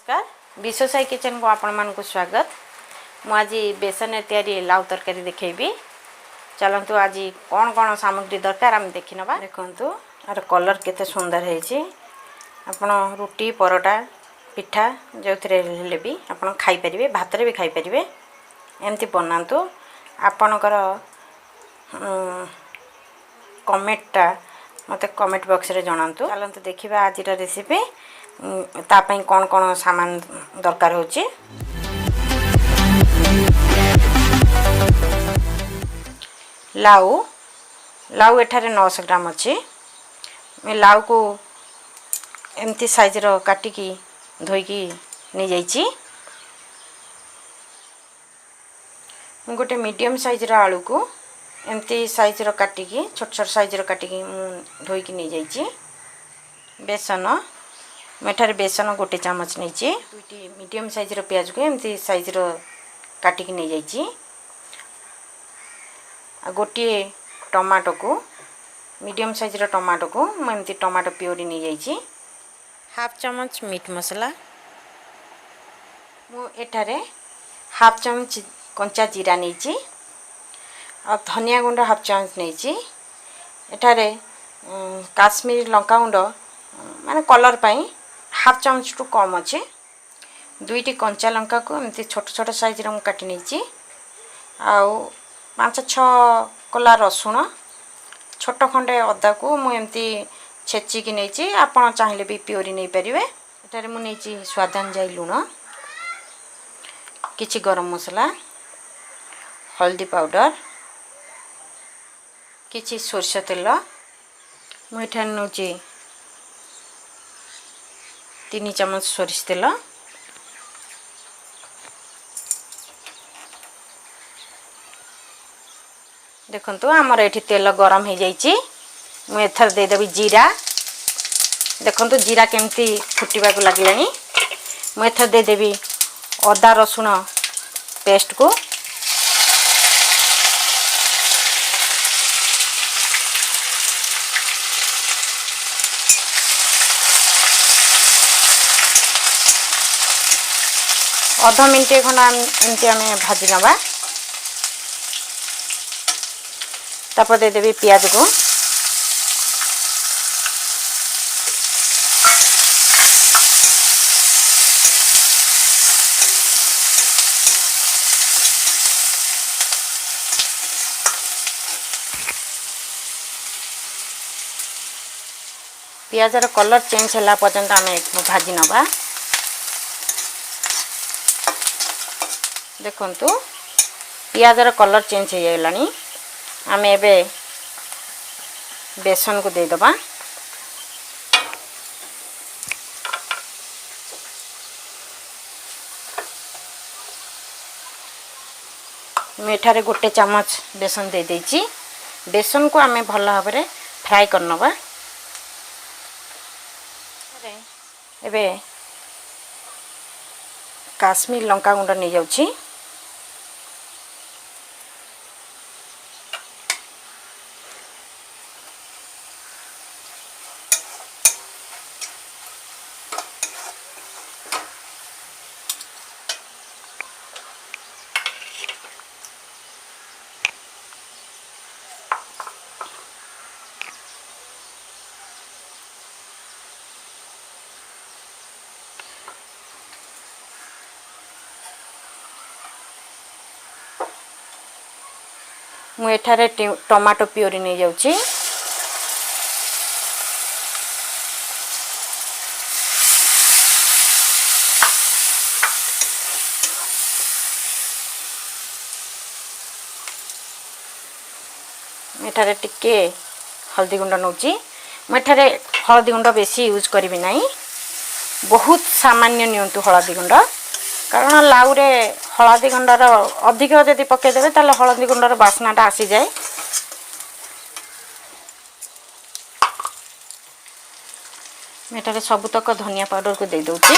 नमस्कार विश्वसाई किचन को आपण मान को स्वागत। आज बेसन तैयारी लाउ तरकारी देखेबी। चलतु आज कौन कौन सामग्री दरकार आम देखी नवा। देखंतु आर कलर केते सुंदर है। आपण रुटी परोटा पिठा जो हेले भी आपण खाई परिबे, भात रे भी खाई परिबे। एमती बनातु आपणकर कमेंटा मते कमेंट बॉक्स रे जणांतु। चलतु देखिबा आज रेसिपी तापाई कौन कौन सामान दरकार होची। लाउ लाउ एठारे 900 ग्राम अच्छी। मैं लाउ को एमती साइज रो काटिकी धोईकी नहीं जाइची। मैं गोटे मीडियम साइज रो आलू को एमती साइज रो काटिकी छोट छोट साइज रो काटिकी धोईकी नहीं जाइची। बेसन मेठारे बेसन गोटे चामच नहीं। दुईटी मीडियम साइज रो प्याज को एमती साइज रो काटिकी नहीं जाइची। गोटे टमाटो को मीडियम साइज रो टमाटो को एमती टमाटो प्योरी नहीं जाइची। हाफ चामच मीट मसला मु एठारे हाफ चामच कंचा जीरा नहीं और धनिया गुंड हाफ चामच नहीं। एठारे काश्मीर लंका गुंड माने कलर पाई हाफ चामच टू कम अच्छे। दुईटी कंचा लंका को एमती छोट छोट साइज रे काटी नहीं। आउ 5-6 कला रसुण छोट खंडे अदा को मु एमती छेचिकी नहीं। आपण चाहिले भी प्योरी नहीं परिवे। एटारे मु नहीं स्वाद अनुसार लुण किछि गरम मसला हल्दी पाउडर किछि सोरष तेल मु एठारे नउची 3 चामच सोरिष तेल। देखंतु हमर एठी तेल गरम हो जाइची। मु एथर दे देबी जीरा। देखंतु जीरा केमती फुटिबा को लागलानी। मु एथर दे देबी अदा रसुण पेस्ट को। आधा मिनट खंडा एमती आम भाजी नवा। तापर दे देबी प्याज को। प्याज रो कलर चेंज होला पर्यंत आम भाजी नवा। देखंतु प्याज रो कलर चेंज हो गलानी। आम एबे बेसन को दे दबा। मेठारे गोटे चामच बेसन दे देची। बेसन को आम भल भाव में फ्राई करनबा। एबे काश्मीर लंका गुंड नहीं जाउची। मु एठारे टमाटो प्योरी नहीं जाउची। एठारे टिके हल्दी गुंड नउची। मेठारे हल्दी गुंड बेसी यूज करिबि नाही। बहुत सामान्य नियंतु हल्दी गुंड। कारण लाउ रे हल्दी गुंडर अधिक जदि पके देबे ताले हल्दी गुंडर बास्नाटा आसी जाए। मेटारे सबुतक धनिया पाउडर को दे दउची।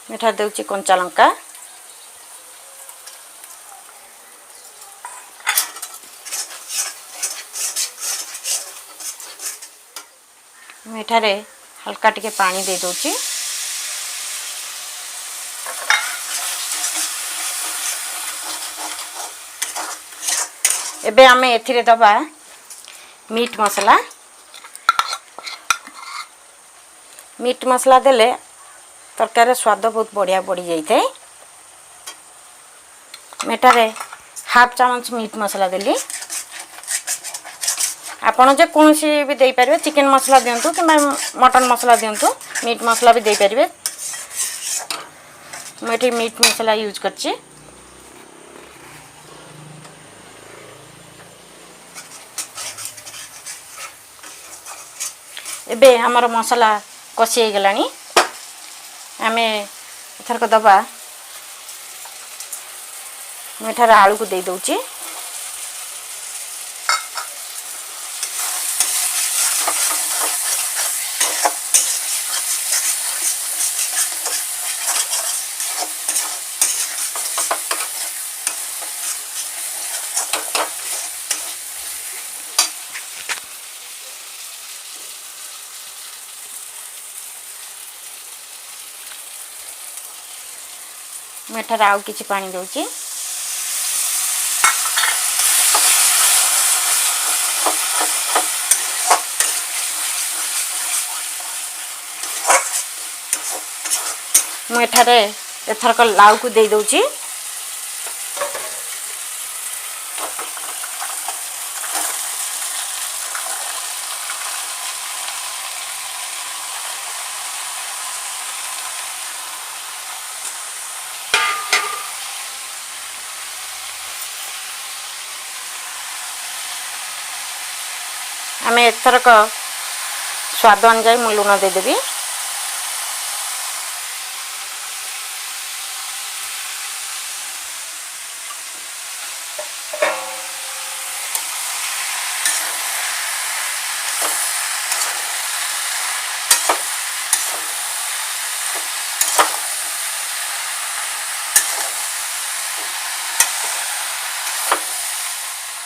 एठार देउची कंचा लंका एठारे हल्का टिके पानी दे दोची एबे आमे एथिरे दबा मीट मसला देले तरकारी स्वाद बहुत बढ़िया बढ़ी जाइए। मेटारे हाफ चामच मीट मसला देली आपण जे कौन सी भी दे पारे चिकन मसला दिंतु कि मटन मसला दिंतु मीट मसला भी दे पारे मुझे मीट मसला यूज करची। एबे हमर मसला कषि हो गलानी आमे एथरक दबा मेठार आलू को दे दउची मेठार आउ किछि पानी दउची मेठारे एथरक लाउ को दे दउची आमे एथरक स्वाद अनुसार मु लुण देदेवी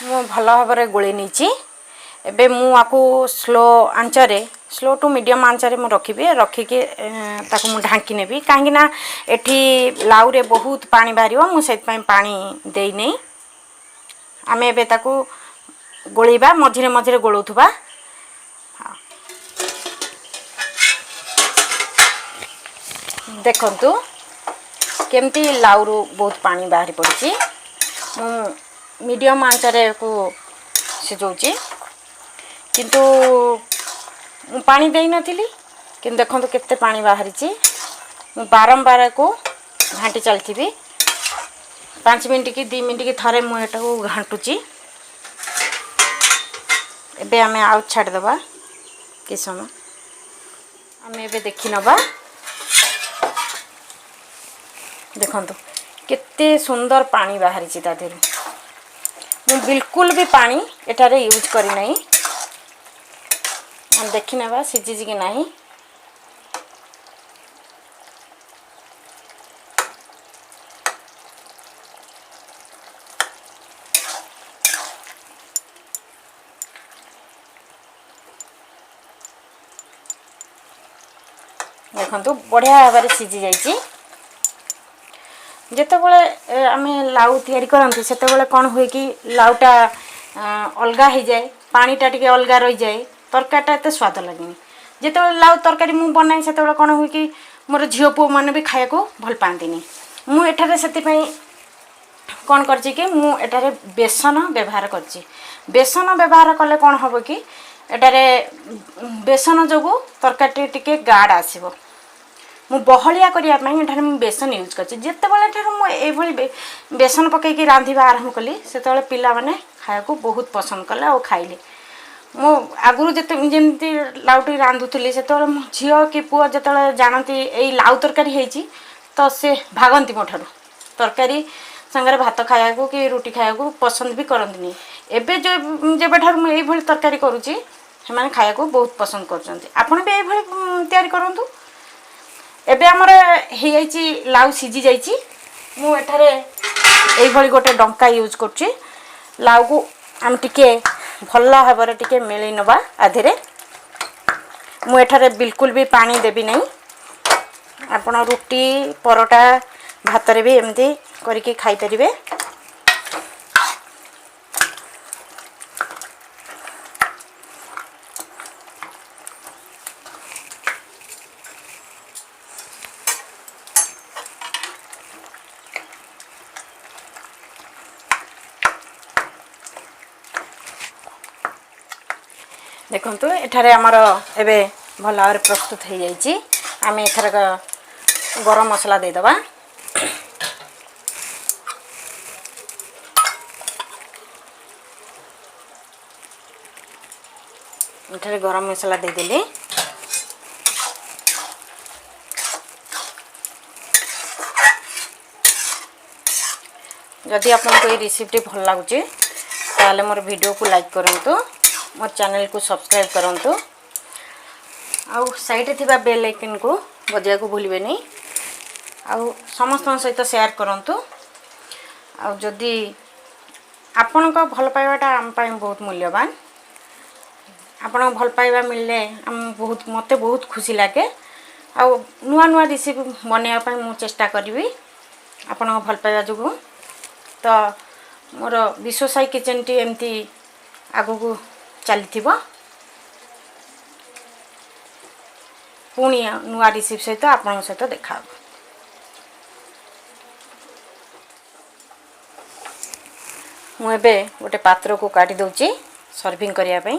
मु भल भाव गोले नीची एबे मु आकु स्लो टू मीडियम आंचरे मु रखिके ताकु मु ढांकी नेबी काहे ना एठी लाउ रे बहुत पानी बाहरियो मु सेत पई पानी देई नै आमे एबे ताकु गोळीबा मझिरे मझिरे गोळौथुबा देखंतु केमती लाउ रो बहुत पानी बाहरी पड़ची मु मीडियम आंचरे को सिजौची किंतु पानी दे नथिली कि देखो केते पानी बाहरी मु बारंबार को घाटी चलती 5 मिनट कि 2 मिनट की थरे मुटा को घाटुची एबे आमे आउ छाड़ दबा कि समय आमे एबे देखि नबा देखंतु केते सुंदर पानी बाहरी ता देरु मु बिल्कुल भी पानी एटारे यूज करी नहीं हम देखि नबा सिझी कि नहीं देखंतु बढ़िया भाव सिझी जाइए जितेबाला आम लाउ तैयारी करती से कौन हुए कि लाउटा अलगा हो जाए पानीटा टी अलगा रही जाए तरकारीटा एत स्वाद लगे जिते लाउ तरकारी मु बनाए से कौन हुए कि मोर झील पुओ मैंने भी खाया को भल पाती मुझे से कौन कर बेसन व्यवहार कर बेसन व्यवहार कले कौन हम कि एटारे बेसन जो तरकारी टी गाढ़ आसब मु बहलिया करने बेसन यूज कर बेसन पकईकि रांधिबा आरंभ कली से पिला माने खाया को बहुत पसंद कले और खाइले मो आगुरी जमी लाउटी रांधुली से झील कि पुओ जो जानती यही लाउ तरकारी है तो से भागती मो ठार तरकारी संगे भात खाया को कि रुटी खाया को पसंद भी करती एबे जो जब ठार मुझे तरकारी करुँची से खाया को बहुत पसंद कर भी ये तैयारी करूँ एबे हमर हे जाइची लाउ सिझी जाइची मु एठारे एई भली गोटे डंका यूज करची लाउ को हम टिके भल्ला भाबरे टिके मिली नबा आधेरे मु एठारे बिल्कुल भी पानी देबी नहीं आपण रुटी परोटा भात रे भी एमती करके खाई परिबे देखो एठारे आमर एबे भल भाव प्रस्तुत हो जाइए आम एथर गरम मसला देदबा एठारे गरम मसला देदेली जदि आपको ये रेसिपी भल लगुच ताले मोर वीडियो को लाइक करंतु मोर चैनल को सब्सक्राइब करंतु आउ साइड थिबा बेल आइकन को बजिया को भूलिबे नहीं आउ समस्त सहित शेयर करंतु आउ जदि आपण को भल पाइबाटा आम पाई बहुत मूल्यवान आपण भल पाइबा मिलले हम बहुत मते बहुत खुशी लागे आउ नुआ नुआ रेसिपी बनेया पाई मु चेष्टा करिवि आपण भल पाइबा जुगु तो मोर विश्वसाई किचन टी एमती आगु को चली पुणी नुआ रेसिपी सहित आपण सहित देखा मुझे गोटे पात्र को काटी दउची सर्विंग करिया पई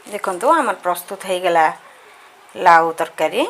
देखो आम प्रस्तुत हो गला लाउ तरकारी।